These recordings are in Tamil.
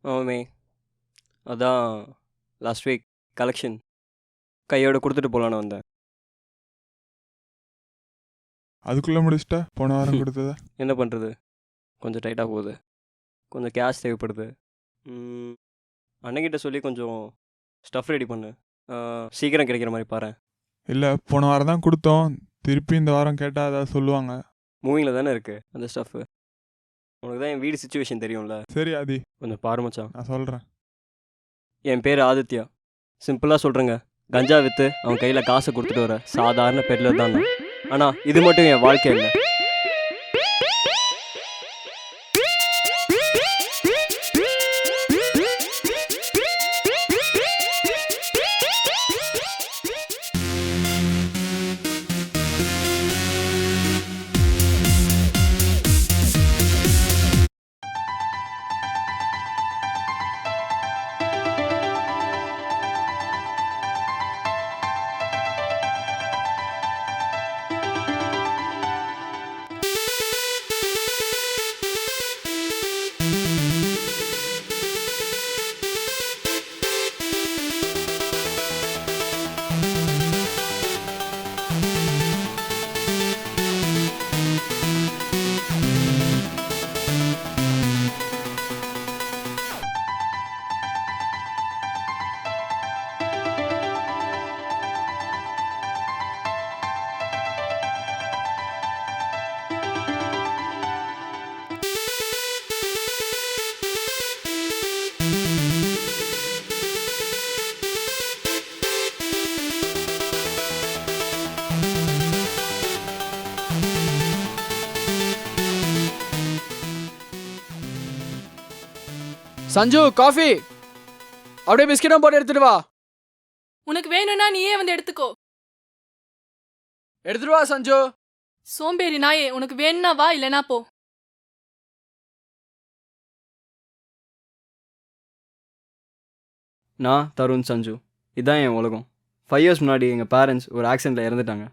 ஆமாமே. அதான் லாஸ்ட் வீக் கலெக்ஷன் கையோட கொடுத்துட்டு போகலான்னு வந்தேன். அதுக்குள்ளே முடிச்சிட்டா போன வாரம் கொடுத்தத. என்ன பண்ணுறது, கொஞ்சம் டைட்டாக போகுது, கொஞ்சம் கேஷ் தேவைப்படுது. அண்ணங்கிட்ட சொல்லி கொஞ்சம் ஸ்டஃப் ரெடி பண்ணு, சீக்கிரம் கிடைக்கிற மாதிரி பாரு. இல்லை, போன வாரம் தான் கொடுத்தோம், திருப்பி இந்த வாரம் கேட்டால் ஏதாவது சொல்லுவாங்க. மூவிங்கில் தானே இருக்குது அந்த ஸ்டஃப்பு. உனக்கு தான் என் வீடு சுச்சுவேஷன் தெரியும்ல. சரி ஆதி, கொஞ்சம் பாரு மச்சான். நான் சொல்கிறேன். என் பேர் ஆதித்யா. சிம்பிளாக சொல்கிறேங்க, கஞ்சா விற்று அவன் கையில் காசை கொடுத்துட்டு வர சாதாரண பெட்லர் தான் நான். ஆனால் இது மட்டும் என் வாழ்க்கை இல்லை. சஞ்சு காஃபி அப்படியே பிஸ்கெட்டும் போட்டு எடுத்துட்டு வா. உனக்கு வேணும்னா நீயே வந்து எடுத்துக்கோ. எடுத்துட்டு வா சஞ்சு. சோம்பேறி நாயே, உனக்கு வேணும்னா வா, இல்லைனா போ. நான் தருண் சஞ்சு. இதுதான் என் உலகம். 5 years முன்னாடி எங்கள் பேரண்ட்ஸ் ஒரு ஆக்சிடெண்ட்டில் இறந்துட்டாங்க.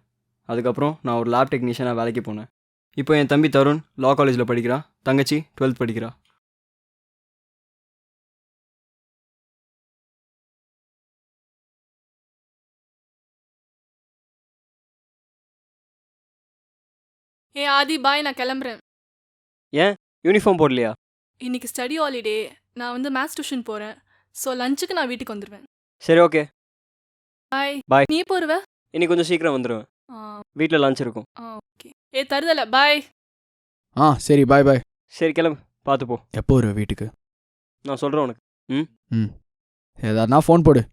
அதுக்கப்புறம் நான் ஒரு லேப் டெக்னீஷியனாக வேலைக்கு போனேன். இப்போ என் தம்பி தருண் லா காலேஜில் படிக்கிறான், தங்கச்சி 12th படிக்கிறா. ஏ ஆதி பாய், நான் கிளம்புறேன். ஏன் யூனிஃபார்ம் போடலையா? இன்னைக்கு ஸ்டடி ஹாலிடே, நான் வந்து மேத்ஸ் டியூஷன் போகிறேன். ஸோ லஞ்சுக்கு நான் வீட்டுக்கு வந்துடுவேன். சரி, ஓகே பாய். பாய். நீ போருவ? இன்னைக்கு கொஞ்சம் சீக்கிரம் வந்துடுவேன், வீட்டில் லஞ்ச் இருக்கும். ஓகே. ஏ தருதல, பாய். சரி பாய் பாய். சரி கிளம்பு, பார்த்து போ. எப்போ வருவ வீட்டுக்கு? நான் சொல்கிறேன் உனக்கு. ஏதாருனா ஃபோன் போடு.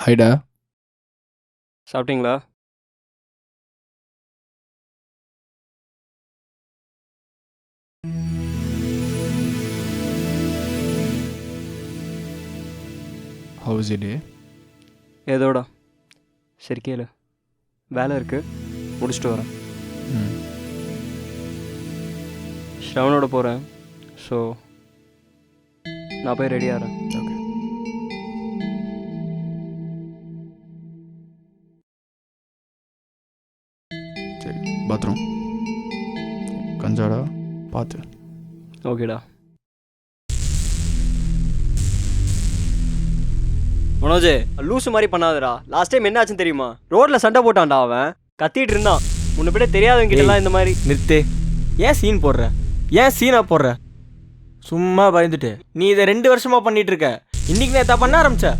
ஹைடா. சாப்பிட்டீங்களா? ஹவுஸ் டே? ஏதோடா. சரி கேளு, வேலை இருக்கு, முடிச்சுட்டு வரேன். ஷ்ரவனோட போகிறேன். ஸோ நான் போய் ரெடி ஆகிறேன். ஓகே. சரி, பாத்ரூம் கஞ்சாடா பார்த்து. ஓகேடா. மனோஜ், லூசு மாதிரி பண்ணாதடா. லாஸ்ட் டைம் என்ன ஆச்சுன்னு தெரியுமா? ரோட்ல சண்டை போட்டான்டா அவன், கத்திட்டு இருந்தான். முன்ன பின்ன தெரியாதவங்க கிட்ட இந்த மாதிரி. நிறுத்து. ஏன் சீன் போடுற? ஏன் சீனா போடுற? சும்மா பயந்துட்டு நீ இதை 2 வருஷமா பண்ணிட்டு இருக்க. இன்னைக்கு நேத்தா பண்ண ஆரம்பிச்ச.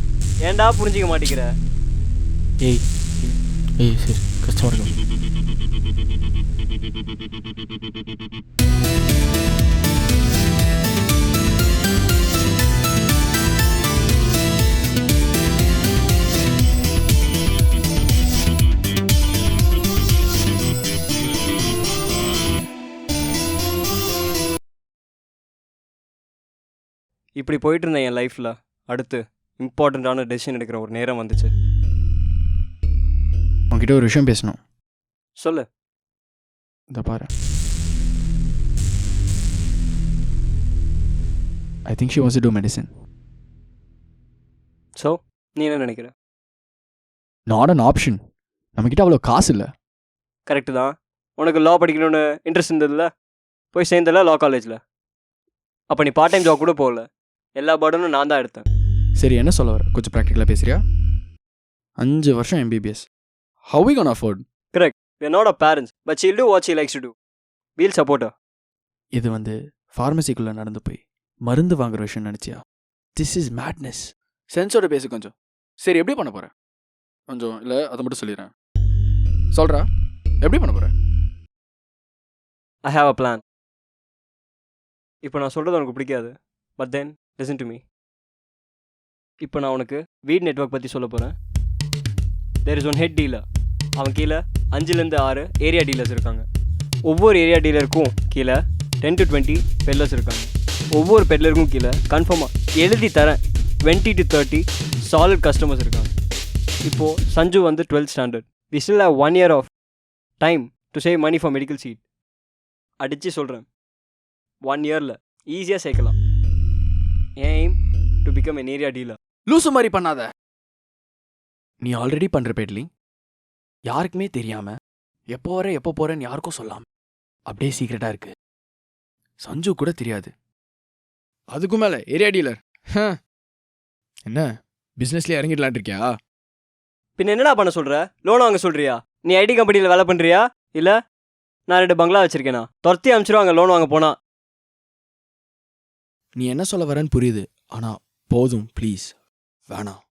ஏன்டா புரிஞ்சிக்க மாட்டேங்கிற? ஏய் ஏய் சரி, கஷ்டமா இருக்கும். இப்படி போயிட்டு இருந்தேன் என் லைஃப்பில். அடுத்து இம்பார்ட்டண்ட்டான டெசிஷன் எடுக்கிற ஒரு நேரம் வந்துச்சு. உங்ககிட்ட ஒரு விஷயம் பேசணும். சொல்லு. இந்த பாரு, I think she wants to do medicine. So நீ என்ன நினைக்கிற? Not an option. நம்மக்கிட்ட அவ்வளோ காசு இல்லை. கரெக்டு தான். உனக்கு லா படிக்கணும்னு இன்ட்ரெஸ்ட் இருந்ததில்ல, போய் சேர்ந்தல லா காலேஜில். அப்போ நீ பார்ட் டைம் ஜாப் கூட போகல, எல்லா பர்டனும் நான் தான் எடுத்தேன். சரி, என்ன சொல்ல வர? கொஞ்சம் ப்ராக்டிக்கலாக பேசுறியா? 5 வருஷம் MBBS. How we gonna afford? We are not our parents, but she'll do what she likes to do. We'll support her. இது ஃபார்மசிக்குள்ளே நடந்து போய் மருந்து வாங்குற விஷயம் நினச்சியா? This is madness. சென்ஸோட பேசு கொஞ்சம். சரி, எப்படி பண்ண போகிற? கொஞ்சம் இல்லை, அதை மட்டும் சொல்லிடுறேன். சொல்கிறா, எப்படி பண்ண போகிற? I have a plan. இப்போ நான் சொல்கிறது உனக்கு பிடிக்காது, but then listen to me. இப்போ நான் உனக்கு வீட் நெட்வொர்க் பற்றி சொல்ல போகிறேன். There is one head dealer. அவன் கீழே 5லேருந்து 6 ஏரியா டீலர்ஸ் இருக்காங்க. ஒவ்வொரு ஏரியா டீலருக்கும் கீழே 10 to 20 பெட்லர்ஸ் இருக்காங்க. ஒவ்வொரு பெட்லருக்கும் கீழே கன்ஃபார்மாக எழுதி தரேன் 20 to 30 சாலிட் கஸ்டமர்ஸ் இருக்காங்க. இப்போது Sanju 12th standard. we still have 1 year of time to save money for medical seat. அடித்து சொல்கிறேன், 1 yearல ஈஸியாக சேர்க்கலாம். என் aim to become an area dealer. லூசு மாதிரி பண்ணாத. நீ ஆல்ரெடி பண்ணுற பெட்லிங் யாருக்குமே தெரியாமல் எப்போ வர எப்போ போகிறேன்னு யாருக்கும் சொல்லாமல் அப்படியே சீக்ரெட்டாக இருக்கு. சஞ்சு கூட தெரியாது. அதுக்கும் மேலே ஏரியா டீலர். என்ன பிஸ்னஸ்லேயே இறங்கிடலான் இருக்கியா? பின்ன என்னடா பண்ண சொல்கிற? லோன் வாங்க சொல்கிறியா? நீ ஐடி கம்பெனியில் வேலை பண்ணுறியா? இல்லை நான் 2 பங்களா வச்சுருக்கேனா? துரத்தி அனுப்பிச்சிருவாங்க லோன் வாங்க போனால். நீ என்ன சொல்ல வரேன்னு புரியுது, ஆனால் போதும் ப்ளீஸ், வேணாம்.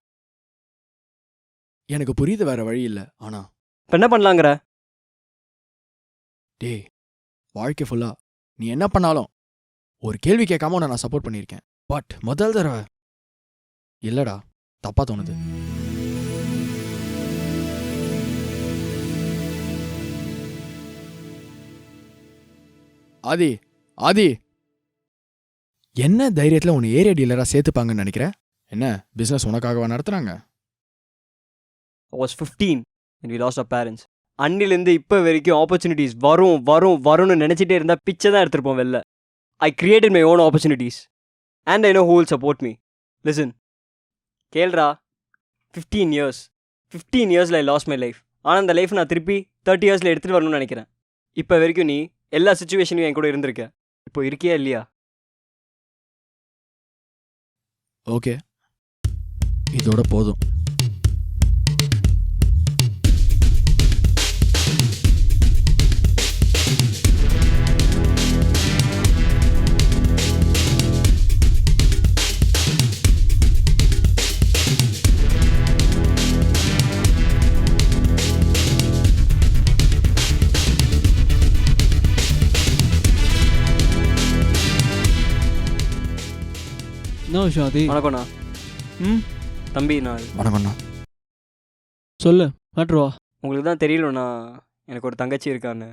எனக்கு புரியுது, வேற வழி இல்லை. ஆனால் இப்போ என்ன பண்ணலாங்கிற? டேய், வாழ்க்கை ஃபுல்லா நீ என்ன பண்ணாலும் ஒரு கேள்வி கேட்காம உன்னை நான் சப்போர்ட் பண்ணியிருக்கேன். பட் முதல் தடவை இல்லடா, தப்பா தோணுது. ஆதி ஆதி, என்ன தைரியத்தில் உன்னை ஏரியா டீலராக சேர்த்துப்பாங்கன்னு நினைக்கிற? என்ன பிஸ்னஸ் உனக்காகவா நடத்துகிறாங்க? I was 15 when we lost our parents. அன்னிலேருந்து இப்போ வரைக்கும் ஆப்பர்ச்சுனிட்டிஸ் வரும் வரும் வரும்னு நினச்சிட்டே இருந்தால் பிச்சை தான் எடுத்துருப்போம் வெளில. I created my own opportunities and I know who will support me. Listen, கேள்றா, 15 இயர்ஸில் I lost my life. ஆனால் அந்த லைஃப் நான் திருப்பி 30 இயர்ஸில் எடுத்துகிட்டு வரணும்னு நினைக்கிறேன். இப்போ வரைக்கும் நீ எல்லா சுச்சுவேஷனையும் என் கூட இருந்திருக்க. இப்போ இருக்கியா இல்லையா? ஓகே, இதோட போதும். என்ன விஷயம் அது? வணக்கம்ண்ணா. ம், தம்பி, நான் வணக்கம்ண்ணா. சொல்லு, மேட்ருவா. உங்களுக்கு தான் தெரியலண்ணா, எனக்கு ஒரு தங்கச்சி இருக்கான்னு.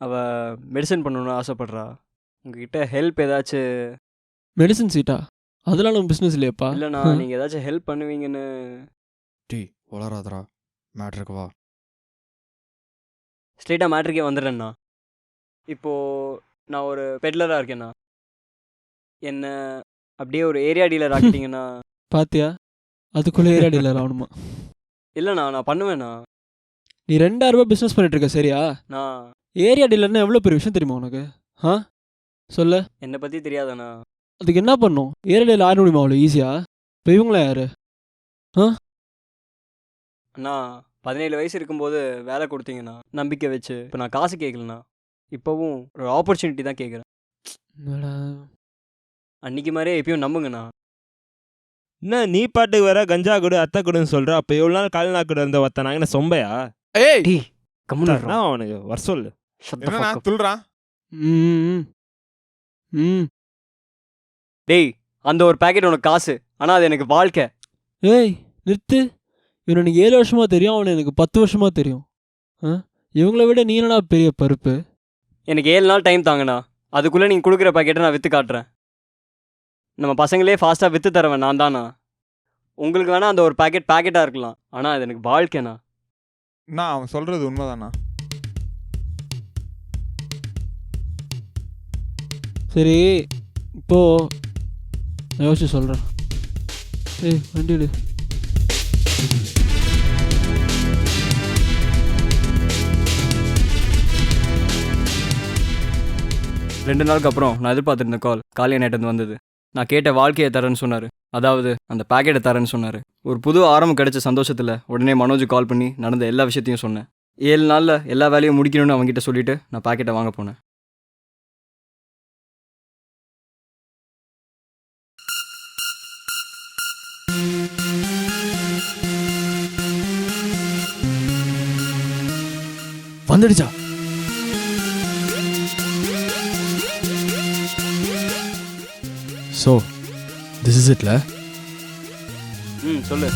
அவள் மெடிசன் பண்ணணும்னு ஆசைப்பட்றா. உங்ககிட்ட ஹெல்ப் ஏதாச்சும்? மெடிசன் சீட்டா? அதெல்லாம் நம்ம பிஸ்னஸ் இல்லையாப்பா? இல்லைண்ணா, நீங்கள் ஏதாச்சும் ஹெல்ப் பண்ணுவீங்கன்னு. டீ வளராதரா, மேட்ருக்கு வா. ஸ்ட்ரெயிட்டாக மேட்ருக்கே வந்துடுறேண்ணா. இப்போது நான் ஒரு பெட்லராக இருக்கேண்ணா. என்ன அப்படியே ஒரு ஏரியா டீலர் ஆக்கிட்டீங்கன்னா? பாத்தியா, அதுக்குள்ளே ஏரியா டீலர் ஆகணுமா? இல்லைண்ணா, நான் பண்ணுவேண்ணா. நீ 2000 ரூபாய் பிஸ்னஸ் பண்ணிட்டு இருக்க, சரியா? நான் ஏரியா டீலர்னா எவ்வளோ பெரிய விஷயம் தெரியுமா உனக்கு? ஆ, சொல்ல. என்னை பற்றி தெரியாதாண்ணா? அதுக்கு என்ன பண்ணும்? ஏரியா டீலர் ஆட முடியுமா அவ்வளோ ஈஸியா? இப்போ இவங்களா யாரு? அண்ணா, 17 வயசு இருக்கும்போது வேலை கொடுத்தீங்கண்ணா, நம்பிக்கை வச்சு. இப்போ நான் காசு கேட்கலண்ணா, இப்போவும் ஒரு ஆப்பர்ச்சுனிட்டி தான் கேட்குறேன். அன்றைக்கி மாதிரியே எப்பயும் நம்புங்கண்ணா. என்ன நீ பாட்டுக்கு வர கஞ்சா கொடு அத்தை கொடுன்னு சொல்கிற? அப்போ எவ்வளோ நாள் கால்நா கூட இருந்த ஒருத்த நாங்கள் என்ன சொம்பையா? ஏய், டீ கம்முன்னு நான் அவனுக்கு வர சொல்லு. என்னண்ணா துள்றான்? ம் ம். டேய், அந்த ஒரு பேக்கெட் உனக்கு காசு, ஆனால் அது எனக்கு வாழ்க்கை. ஏய் நிறுத்து. இவன் எனக்கு 7 வருஷமா தெரியும், அவனை எனக்கு 10 வருஷமா தெரியும். இவங்கள விட நீ என்னடா பெரிய பருப்பு? எனக்கு 7 நாள் டைம் தாங்கண்ணா, அதுக்குள்ளே நீங்கள் கொடுக்குற பேக்கெட்டை நான் விற்று காட்டுறேன். நம்ம பசங்களே ஃபாஸ்ட்டாக விற்று தரவேன் நான் தானா. உங்களுக்கு வேணால் அந்த ஒரு பேக்கெட்டாக இருக்கலாம், ஆனால் அது எனக்கு வாழ்க்கைண்ணா. அண்ணா அவன் சொல்கிறது உண்மைதாண்ணா. சரி இப்போது நான் யோசிச்சு சொல்கிறேன். ஏய் வண்டி எடு. ரெண்டு நாளுக்கு அப்புறம் நான் எதிர்பார்த்துருந்த கால் என்கிட்ட வந்தது. நான் கேட்ட வாழ்க்கையை தரேன்னு சொன்னார், அதாவது அந்த பேக்கெட்டை தரேன்னு சொன்னார். ஒரு புது ஆரம்பம் கிடைச்ச சந்தோஷத்தில் உடனே மனோஜ் கால் பண்ணி நடந்த எல்லா விஷயத்தையும் சொன்னேன். 7 நாளில் எல்லா வேலையும் முடிக்கணும்னு அவங்ககிட்ட சொல்லிவிட்டு நான் பேக்கெட்டை வாங்க போனேன். வந்துடுச்சா? ஸோ திஸ் இஸ் இட்ல. சொல்லு.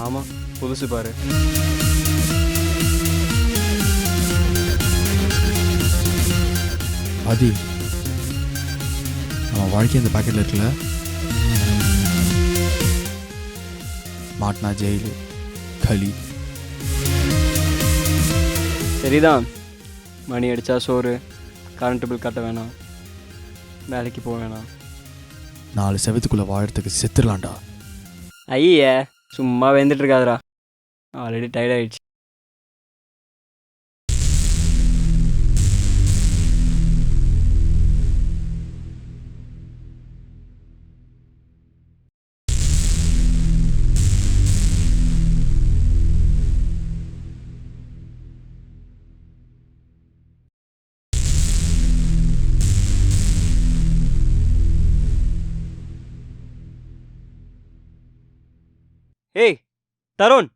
ஆமாம், புதுசு பாரு. ஆதி, நம்ம வாழ்க்கை இந்த பேக்கெட்டில் இருக்குல்ல, மாட்னா ஜெயிலு களி. சரிதான், மணி அடித்தா சோறு, கரண்ட் பில் கட்ட வேணாம், வேலைக்கு போக வேணாம், 4 செவத்துக்குள்ளே வாழறதுக்கு செத்துடலாம்டா. ஐய சும்மா வெந்துட்டு இருக்காதரா, ஆல்ரெடி டயர்ட் ஆயிடுச்சு. ஏய் தருண்,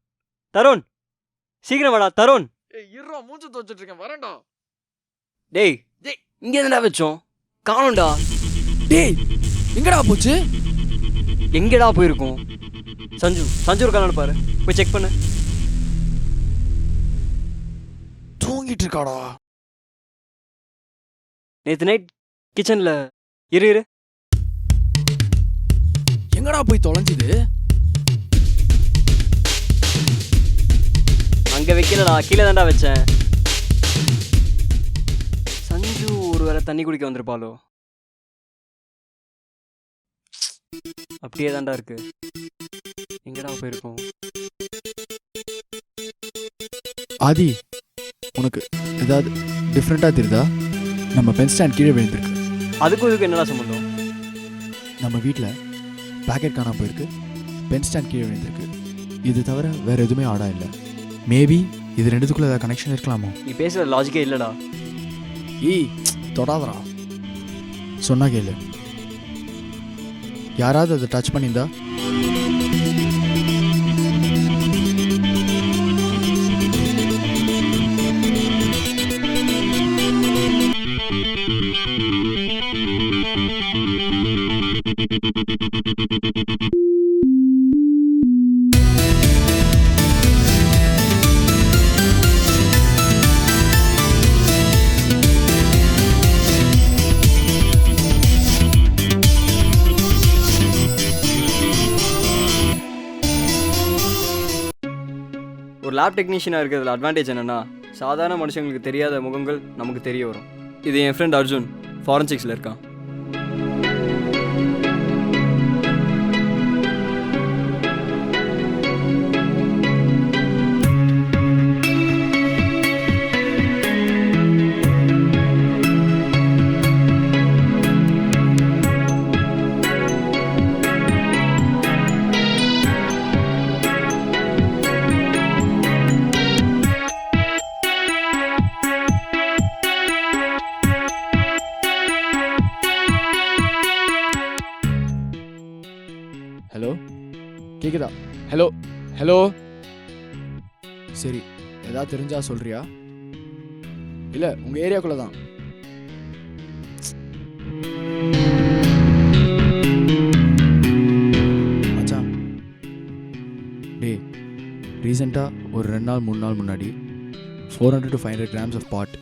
தருண் சீக்கிரம் வாடா தருண். இருடா, மூச்சு தோச்சிட்டு இருக்கேன், வரேன்டா. டேய் டேய், இங்கே என்னடா வச்சோம், காணோம்டா. டேய் எங்கடா போச்சு? எங்கடா போயிருக்கோம்? சஞ்சு இருக்கானு பாரு, போய் செக் பண்ணு. தூங்கிட்டு இருக்காடா. நேற்று நைட் கிச்சனில் இரு எங்கடா போய் தொலைஞ்சுது? அங்கே வைக்கலடா, கீழே தான்டா வச்சேன். சஞ்சு ஒரு வேளை தண்ணி குடிக்க வந்திருப்பாளோ? அப்படியே தான்டா இருக்கு. எங்கடா போயிருக்கோம்? ஆதி, உனக்கு ஏதாவது டிஃப்ரெண்ட்டாக தெரியுதா? நம்ம பென் ஸ்டாண்ட் கீழே விழுந்திருக்கு. அதுக்கும் இதுக்கு என்னடா சம்பந்தம்? நம்ம வீட்டில் பேக்கெட் காணாம போயிருக்கு, பென் ஸ்டாண்ட் கீழே விழுந்திருக்கு. இது தவிர வேறு எதுவுமே ஆடா இல்லை. மேபி இது ரெண்டுத்துக்குள்ள ஏதாவது கனெக்ஷன் இருக்கலாமோ? நீ பேசுகிற லாஜிக்கே இல்லைடா. தொடாதரா, சொன்னா கேளு. யாராவது அதை டச் பண்ணியிருந்தா? ஒரு லேப் டெக்னீஷியனாக இருக்கிறதுல அட்வான்டேஜ் என்னென்னா, சாதாரண மனுஷங்களுக்கு தெரியாத முகங்கள் நமக்கு தெரிய வரும். இது என் ஃப்ரெண்ட் அர்ஜுன் ஃபாரன்சிக்ஸில் இருக்கான். ஹலோ, கேக்குதா? ஹலோ. சரி, ஏதாவது தெரிஞ்சா சொல்றியா? இல்லை, உங்கள் ஏரியாக்குள்ளே தான். மச்சான், டேய், ரீசெண்டாக ஒரு 2 நாள் 3 நாள் முன்னாடி 400 to 500 grams ஆஃப் பாட்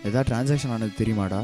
ஏதாவது டிரான்சாக்ஷன் ஆனது தெரியுமாடா?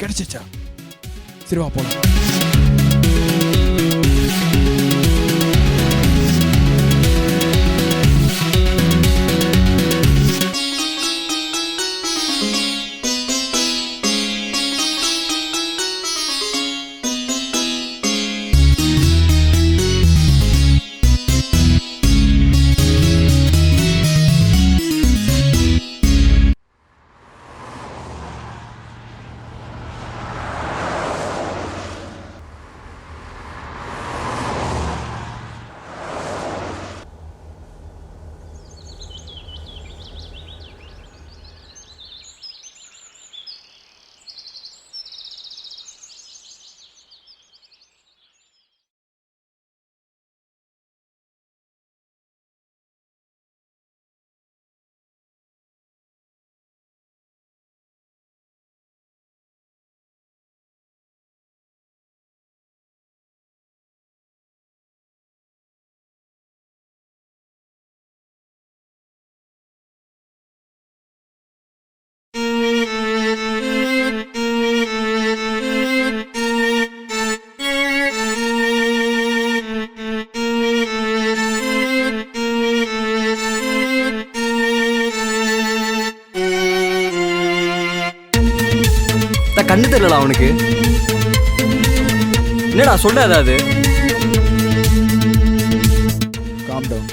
கிடைச்சிச்சா? சரி வா போலாம். கண்ணு தெரியல அவனுக்கு. என்னடா சொல்ற ஏதாவது? Calm down.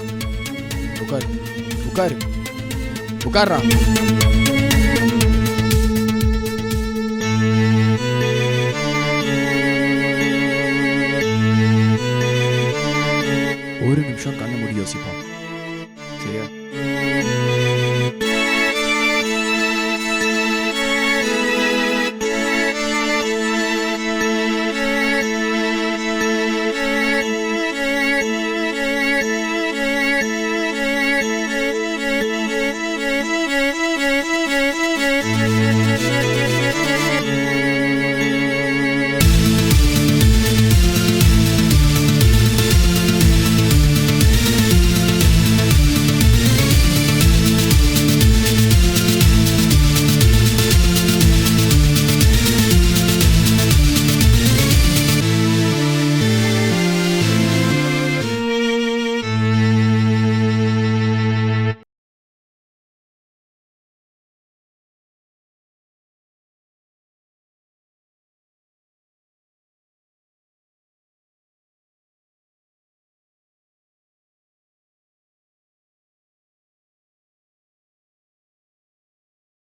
உட்காரு உட்காரு உட்கார்றா.